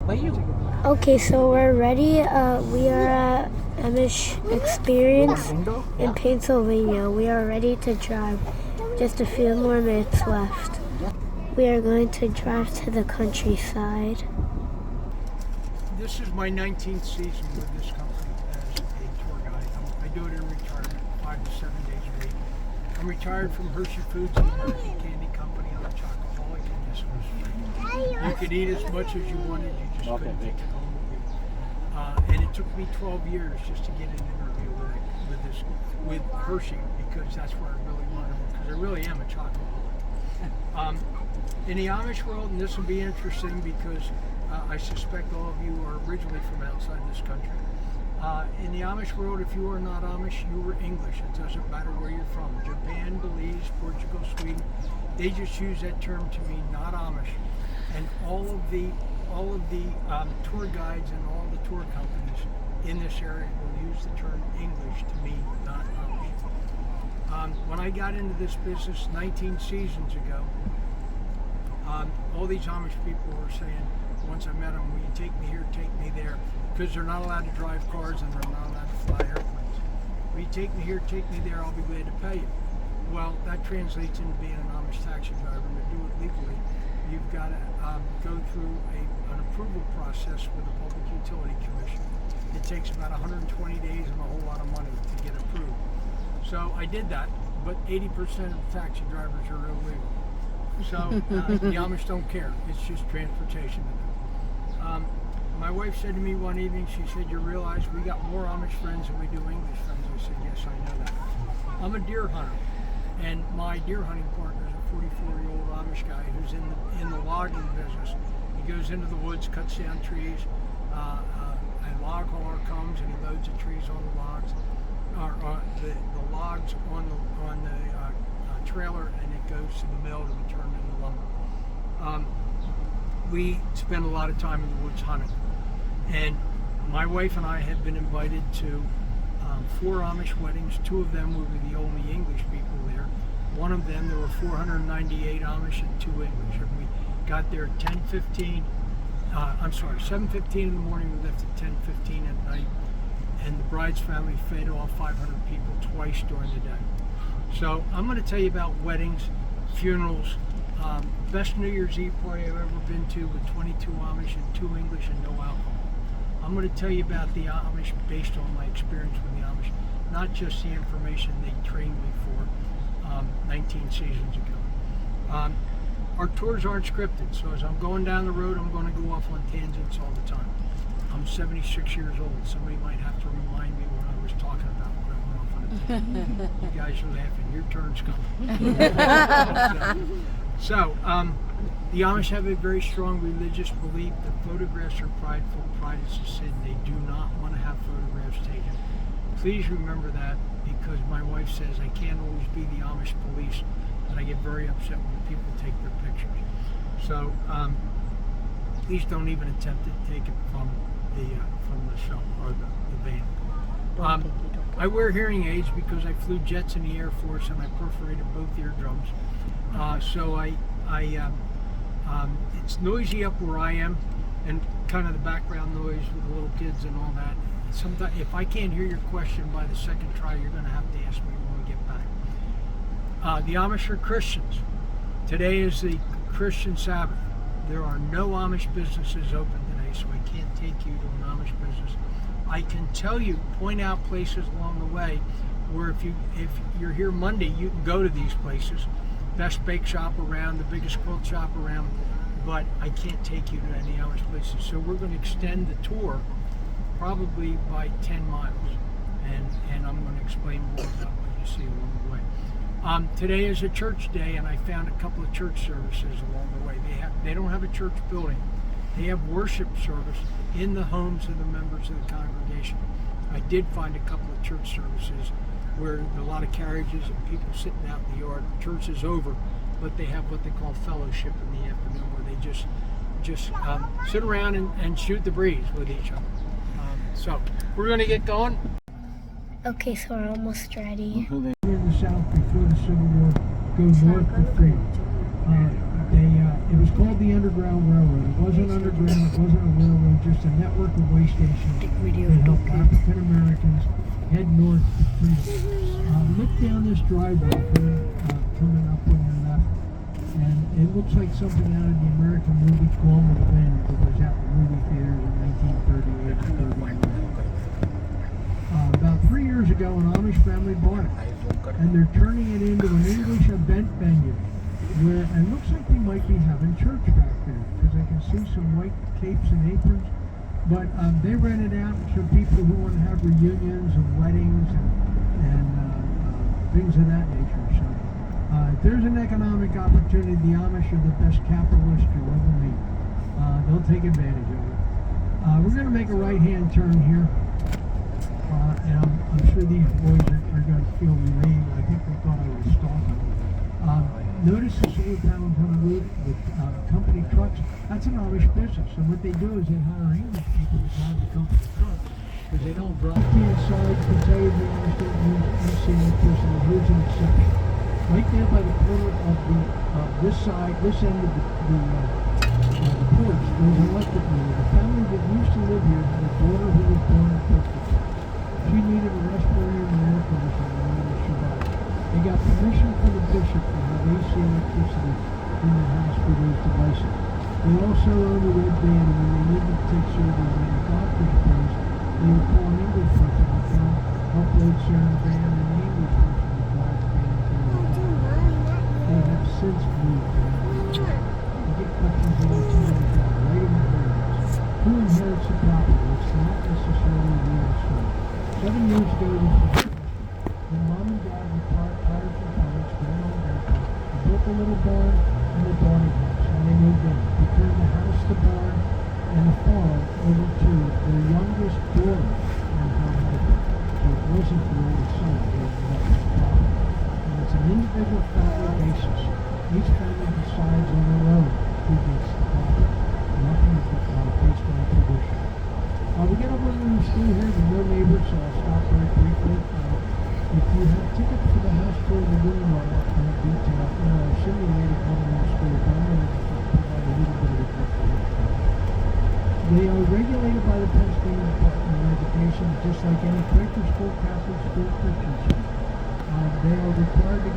Okay, so we're ready. We are at Amish Experience in Pennsylvania. We are ready to drive. Just a few more minutes left. We are going to drive to the countryside. This is my 19th season with this company as a tour guide. I do it in retirement, 5 to 7 days a week. I'm retired from Hershey Foods and the Hershey Candy Company. I'm a chocoholic, and this was free. You could eat as much as you wanted, you just couldn't take it home with you. And it took me 12 years just to get an interview with Hershey, because that's where I really wanted it, because I really am a chocoholic. In the Amish world, and this will be interesting because I suspect all of you are originally from outside this country. In the Amish world, if you are not Amish, you are English. It doesn't matter where you're from. Japan, Belize, Portugal, Sweden, they just use that term to mean not Amish. And all of the tour guides and all the tour companies in this area will use the term English to mean not Amish. When I got into this business 19 seasons ago, all these Amish people were saying, once I met them, will you take me here, take me there, because they're not allowed to drive cars and they're not allowed to fly airplanes. Will you take me here, take me there, I'll be glad to pay you. Well, that translates into being an Amish taxi driver, and to do it legally, you've got to go through an approval process with the Public Utility Commission. It takes about 120 days and a whole lot of money to get approved. So I did that, but 80% of the taxi drivers are illegal. So the Amish don't care. It's just transportation to them. My wife said to me one evening, she said, "You realize we got more Amish friends than we do English friends?" I said, "Yes, I know that." I'm a deer hunter, and my deer hunting partner is a 44-year-old Amish guy who's in the logging business. He goes into the woods, cuts down trees. A log hauler comes and he loads the trees on the logs, or the logs on the trailer, and it goes to the mill to be turned into lumber. We spend a lot of time in the woods hunting, and my wife and I have been invited to 4 Amish weddings. 2 of them were the only English people there. One of them, there were 498 Amish and 2 English. And we got there at 7:15 in the morning. We left at 10:15 at night, and the bride's family fed all 500 people twice during the day. So I'm going to tell you about weddings, funerals, best New Year's Eve party I've ever been to with 22 Amish and 2 English and no alcohol. I'm going to tell you about the Amish based on my experience with the Amish, not just the information they trained me for 19 seasons ago. Our tours aren't scripted, so as I'm going down the road, I'm going to go off on tangents all the time. I'm 76 years old. Somebody might have to remind me what I was talking about when I went off on a tangent. You guys are laughing. Your turn's coming. So, the Amish have a very strong religious belief that photographs are prideful. Pride is a sin. They do not want to have photographs taken. Please remember that, because my wife says I can't always be the Amish police, and I get very upset when people take their pictures. So, please don't even attempt to take it from the show or the van. I wear hearing aids because I flew jets in the Air Force and I perforated both eardrums. So it's noisy up where I am, and kind of the background noise with the little kids and all that. Sometimes, if I can't hear your question by the second try, you're going to have to ask me when we get back. The Amish are Christians. Today is the Christian Sabbath. There are no Amish businesses open today, so I can't take you to an Amish business. I can tell you, point out places along the way where if you're here Monday, you can go to these places. Best bake shop around, the biggest quilt shop around, but I can't take you to any Amish places. So we're going to extend the tour probably by 10 miles, and I'm going to explain more about what you see along the way. Today is a church day, and I found a couple of church services along the way. They don't have a church building. They have worship service in the homes of the members of the congregation. I did find a couple of church services where there are a lot of carriages and people sitting out in the yard. Church is over, but they have what they call fellowship in the afternoon, where they just sit around and shoot the breeze with each other. So we're going to get going. Okay, so we're almost ready. In the South before the Civil War, go north to freedom. It was called the Underground Railroad. It wasn't underground. It wasn't a railroad. just a network of way stations Take video that help of Pike. African Americans head north to freedom. Look down this driveway coming up on your left, and it looks like something out of the American movie Gone with the Wind that was out in movie theaters in 1938 or 39. About 3 years ago, an Amish family bought it, and they're turning it into an English event venue where it looks like they might be having church back there because I can see some white capes and aprons. But they rent it out to people who want to have reunions and weddings and things of that nature. So if there's an economic opportunity, the Amish are the best capitalists you'll ever meet. They'll take advantage of it. We're going to make a right-hand turn here. And I'm sure these boys are going to feel relieved. I think they thought I was stalking them. Notice the solar panels on the roof with company trucks. That's an Amish business. And what they do is they hire English people to drive the company trucks because they don't drive. Inside, you can tell you the Amish don't use senior person. Here's an exception. Right there by the corner of this side, this end of the porch, there's an electric meter. The family that used to live here had a daughter who was born in Turkey. She needed a respirator and air conditioner in order to survive. They got permission from the bishop to have AC electricity in the house for those devices. They also own a red van, and when they needed to take surgery on a doctor's appointments, they would call an English person to come help load Sarah in the van, and the English person would drive the van to the hospital. They have since moved. You get questions about somebody's job right in the areas. Who inherits the property? It's not necessarily the estate. 7 years ago, this was when mom and dad retired from college, getting on their car. They built a little barn and a dog house, and they moved in. They turned the house, the barn, and the farm over to their youngest daughter and her husband. So it wasn't the oldest son, it was the next father. And it's an individual family basis. Each family decides on their own who gets the property. Nothing is based on tradition. We get over to the school here, there's no neighbors, so I'll stop very briefly. If you have tickets for the house tour, we're doing on detail. Simulated government school, but I'm going to provide a little bit of a difference. They are regulated by the Pennsylvania Department of Education, just like any Quaker school, Catholic school, Christian school. They are required to